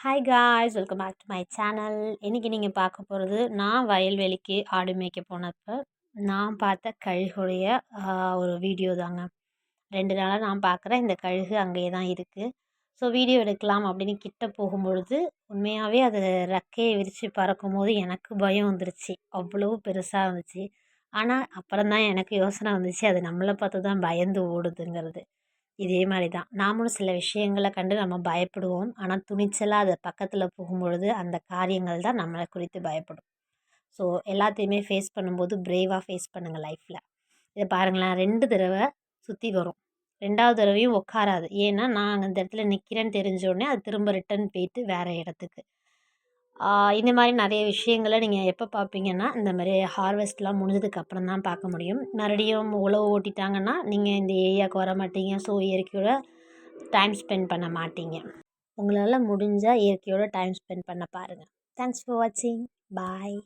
Hi guys, welcome back to my channel. இன்றைக்கி நீங்கள் பார்க்க போகிறது நான் வயல்வெளிக்கு ஆடு மேய்க்க போனப்போ நான் பார்த்த கழுகுடைய ஒரு வீடியோ தாங்க. 2 நாளாக நான் பார்க்குறேன். இந்த கழுகு அங்கேயே தான் இருக்குது. ஸோ வீடியோ எடுக்கலாம் அப்படின்னு கிட்ட போகும்பொழுது உண்மையாகவே அது ரெக்கையை விரித்து பறக்கும்போது எனக்கு பயம் வந்துருச்சு. அவ்வளோ பெருசாக இருந்துச்சு. ஆனால் அப்புறம் தான் எனக்கு யோசனை வந்துச்சு, அது நம்மளை பார்த்து தான் பயந்து ஓடுதுங்கிறது. இதே மாதிரி தான் நாமளும் சில விஷயங்களை கண்டு நம்ம பயப்படுவோம். ஆனால் துணிச்சலாக அது பக்கத்தில் போகும்பொழுது அந்த காரியங்கள் தான் நம்மளை குறித்து பயப்படும். ஸோ எல்லாத்தையுமே ஃபேஸ் பண்ணும்போது பிரேவாக ஃபேஸ் பண்ணுங்கள் லைஃப்பில். இதை பாருங்களேன், 2 தடவை சுற்றி வரும். 2வது தடவையும் உட்காராது. ஏன்னா நான் அந்த இடத்துல நிற்கிறேன்னு தெரிஞ்சோடனே அது திரும்ப ரிட்டன் போயிட்டு வேறு இடத்துக்கு. இந்த மாதிரி நிறைய விஷயங்களை நீங்கள் எப்போ பார்ப்பீங்கன்னா, இந்த மாதிரி ஹார்வெஸ்ட்லாம் முடிஞ்சதுக்கு அப்புறம் தான் பார்க்க முடியும். மறுபடியும் உழவு ஓட்டிட்டாங்கன்னா நீங்கள் இந்த ஏரியாவுக்கு வர மாட்டீங்க. ஸோ இயற்கையோட டைம் ஸ்பெண்ட் பண்ண மாட்டீங்க. உங்களால் முடிஞ்சால் இயற்கையோட டைம் ஸ்பெண்ட் பண்ண பாருங்கள். தேங்க்ஸ் ஃபார் வாட்சிங். பாய்.